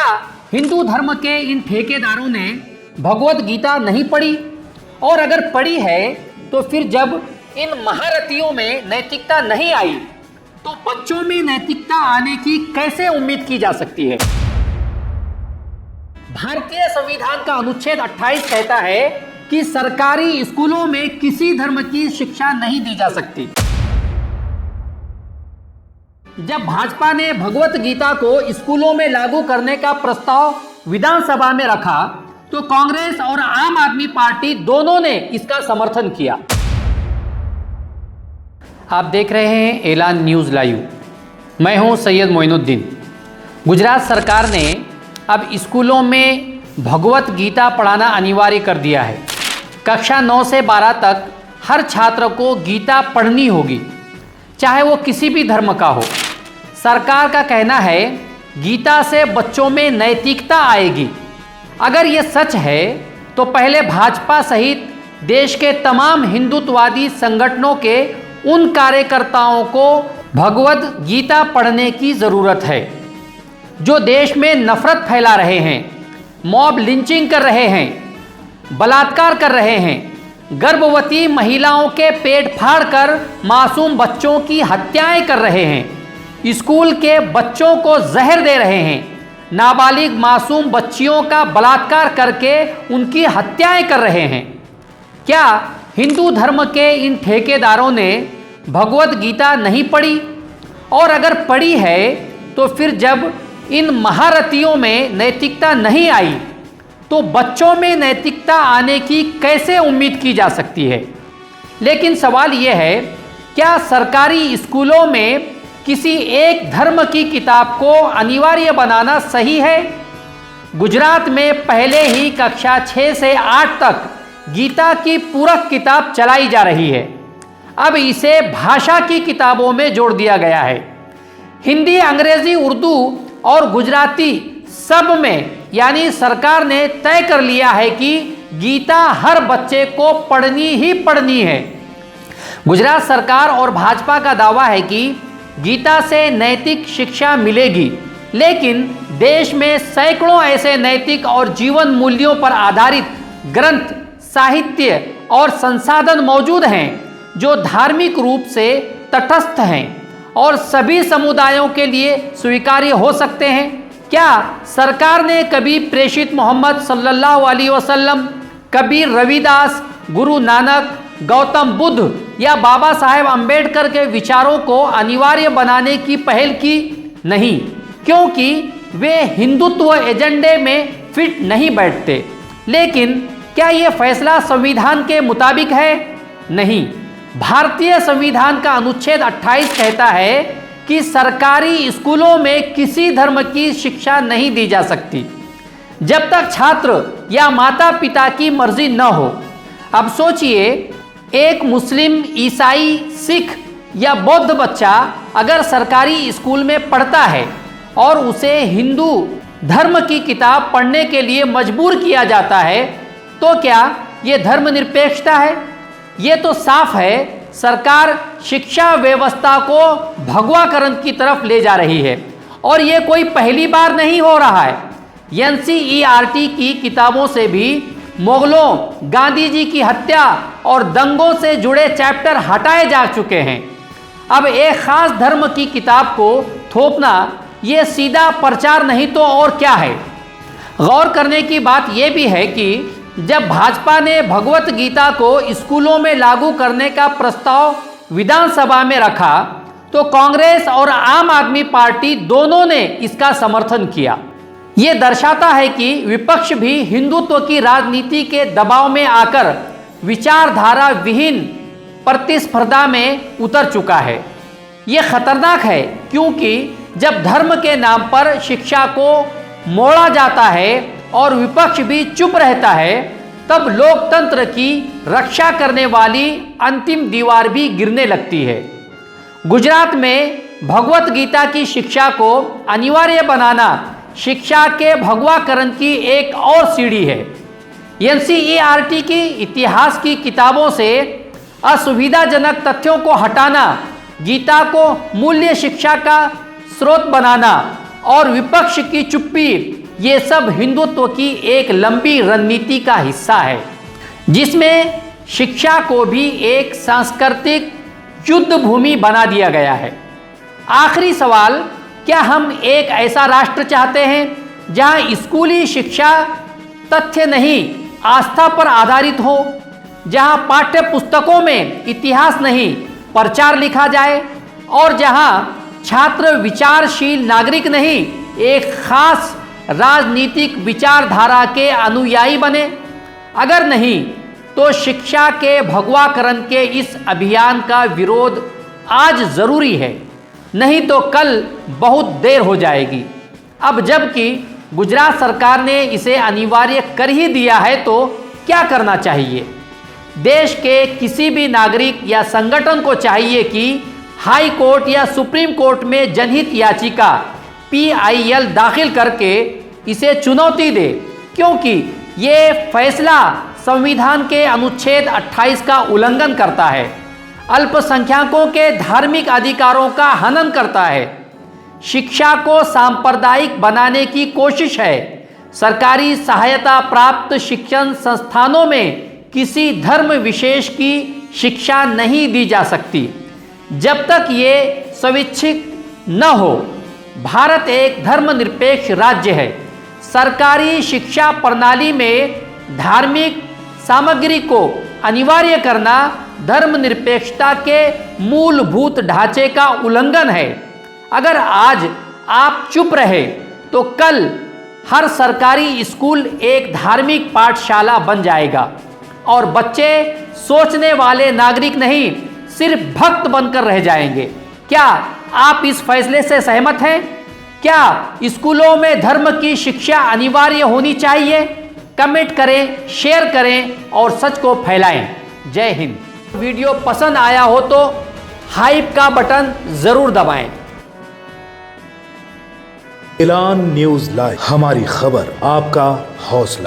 क्या हिंदू धर्म के इन ठेकेदारों ने भगवत गीता नहीं पढ़ी? और अगर पढ़ी है तो फिर जब इन महारथियों में नैतिकता नहीं आई तो बच्चों में नैतिकता आने की कैसे उम्मीद की जा सकती है? भारतीय संविधान का अनुच्छेद 28 कहता है कि सरकारी स्कूलों में किसी धर्म की शिक्षा नहीं दी जा सकती। जब भाजपा ने भगवत गीता को स्कूलों में लागू करने का प्रस्ताव विधानसभा में रखा तो कांग्रेस और आम आदमी पार्टी दोनों ने इसका समर्थन किया। आप देख रहे हैं एलान न्यूज़ लाइव। मैं हूं सैयद मोइनुद्दीन। गुजरात सरकार ने अब स्कूलों में भगवत गीता पढ़ाना अनिवार्य कर दिया है। कक्षा 9 से 12 तक हर छात्र को गीता पढ़नी होगी, चाहे वो किसी भी धर्म का हो। सरकार का कहना है गीता से बच्चों में नैतिकता आएगी। अगर ये सच है तो पहले भाजपा सहित देश के तमाम हिंदुत्ववादी संगठनों के उन कार्यकर्ताओं को भगवत गीता पढ़ने की ज़रूरत है जो देश में नफरत फैला रहे हैं, मॉब लिंचिंग कर रहे हैं, बलात्कार कर रहे हैं, गर्भवती महिलाओं के पेट फाड़कर मासूम बच्चों की हत्याएं कर रहे हैं, स्कूल के बच्चों को जहर दे रहे हैं, नाबालिग मासूम बच्चियों का बलात्कार करके उनकी हत्याएं कर रहे हैं। क्या हिंदू धर्म के इन ठेकेदारों ने भगवत गीता नहीं पढ़ी? और अगर पढ़ी है तो फिर जब इन महारथियों में नैतिकता नहीं आई तो बच्चों में नैतिकता आने की कैसे उम्मीद की जा सकती है? लेकिन सवाल यह है, क्या सरकारी स्कूलों में किसी एक धर्म की किताब को अनिवार्य बनाना सही है? गुजरात में पहले ही कक्षा 6 से 8 तक गीता की पूरक किताब चलाई जा रही है। अब इसे भाषा की किताबों में जोड़ दिया गया है। हिंदी, अंग्रेजी, उर्दू और गुजराती सब में यानी सरकार ने तय कर लिया है कि गीता हर बच्चे को पढ़नी ही पढ़नी है। गुजरात सरकार और भाजपा का दावा है कि गीता से नैतिक शिक्षा मिलेगी, लेकिन देश में सैकड़ों ऐसे नैतिक और जीवन मूल्यों पर आधारित ग्रंथ, साहित्य और संसाधन मौजूद हैं जो धार्मिक रूप से तटस्थ हैं और सभी समुदायों के लिए स्वीकार्य हो सकते हैं। क्या सरकार ने कभी प्रेषित मोहम्मद सल्लल्लाहु अलैहि वसल्लम, कबीर, रविदास, गुरु नानक, गौतम बुद्ध या बाबा साहेब अंबेडकर के विचारों को अनिवार्य बनाने की पहल की? नहीं, क्योंकि वे हिंदुत्व एजेंडे में फिट नहीं बैठते। लेकिन क्या यह फैसला संविधान के मुताबिक है? नहीं। भारतीय संविधान का अनुच्छेद 28 कहता है कि सरकारी स्कूलों में किसी धर्म की शिक्षा नहीं दी जा सकती जब तक छात्र या माता पिता की मर्जी न हो। अब सोचिए, एक मुस्लिम, ईसाई, सिख या बौद्ध बच्चा अगर सरकारी स्कूल में पढ़ता है और उसे हिंदू धर्म की किताब पढ़ने के लिए मजबूर किया जाता है तो क्या ये धर्मनिरपेक्षता है? ये तो साफ है सरकार शिक्षा व्यवस्था को भगवाकरण की तरफ ले जा रही है। और ये कोई पहली बार नहीं हो रहा है। एनसीईआरटी की किताबों से भी मुगलों, गांधी जी की हत्या और दंगों से जुड़े चैप्टर हटाए जा चुके हैं। अब एक खास धर्म की किताब को थोपना ये सीधा प्रचार नहीं तो और क्या है? गौर करने की बात यह भी है कि जब भाजपा ने भगवत गीता को स्कूलों में लागू करने का प्रस्ताव विधानसभा में रखा तो कांग्रेस और आम आदमी पार्टी दोनों ने इसका समर्थन किया। ये दर्शाता है कि विपक्ष भी हिंदुत्व की राजनीति के दबाव में आकर विचारधारा विहीन प्रतिस्पर्धा में उतर चुका है। ये खतरनाक है क्योंकि जब धर्म के नाम पर शिक्षा को मोड़ा जाता है और विपक्ष भी चुप रहता है तब लोकतंत्र की रक्षा करने वाली अंतिम दीवार भी गिरने लगती है। गुजरात में भगवत गीता की शिक्षा को अनिवार्य बनाना शिक्षा के भगवाकरण की एक और सीढ़ी है। एनसीईआरटी की इतिहास की किताबों से असुविधाजनक तथ्यों को हटाना, गीता को मूल्य शिक्षा का स्रोत बनाना और विपक्ष की चुप्पी ये सब हिंदुत्व की एक लंबी रणनीति का हिस्सा है, जिसमें शिक्षा को भी एक सांस्कृतिक युद्ध भूमि बना दिया गया है। आखिरी सवाल, क्या हम एक ऐसा राष्ट्र चाहते हैं जहां स्कूली शिक्षा तथ्य नहीं आस्था पर आधारित हो, जहां पाठ्य पुस्तकों में इतिहास नहीं प्रचार लिखा जाए और जहां छात्र विचारशील नागरिक नहीं एक खास राजनीतिक विचारधारा के अनुयायी बने? अगर नहीं तो शिक्षा के भगवाकरण के इस अभियान का विरोध आज जरूरी है, नहीं तो कल बहुत देर हो जाएगी। अब जबकि गुजरात सरकार ने इसे अनिवार्य कर ही दिया है तो क्या करना चाहिए? देश के किसी भी नागरिक या संगठन को चाहिए कि हाई कोर्ट या सुप्रीम कोर्ट में जनहित याचिका PIL दाखिल करके इसे चुनौती दे, क्योंकि ये फैसला संविधान के अनुच्छेद 28 का उल्लंघन करता है, अल्पसंख्यकों के धार्मिक अधिकारों का हनन करता है, शिक्षा को सांप्रदायिक बनाने की कोशिश है। सरकारी सहायता प्राप्त शिक्षण संस्थानों में किसी धर्म विशेष की शिक्षा नहीं दी जा सकती जब तक ये स्वैच्छिक न हो। भारत एक धर्मनिरपेक्ष राज्य है। सरकारी शिक्षा प्रणाली में धार्मिक सामग्री को अनिवार्य करना धर्मनिरपेक्षता के मूलभूत ढांचे का उल्लंघन है। अगर आज आप चुप रहे तो कल हर सरकारी स्कूल एक धार्मिक पाठशाला बन जाएगा और बच्चे सोचने वाले नागरिक नहीं सिर्फ भक्त बनकर रह जाएंगे। क्या आप इस फैसले से सहमत हैं? क्या स्कूलों में धर्म की शिक्षा अनिवार्य होनी चाहिए? कमेंट करें, शेयर करें और सच को फैलाएं। जय हिंद। वीडियो पसंद आया हो तो हाइप का बटन जरूर दबाएं। ऐलान न्यूज़ लाइव, हमारी खबर आपका हौसला।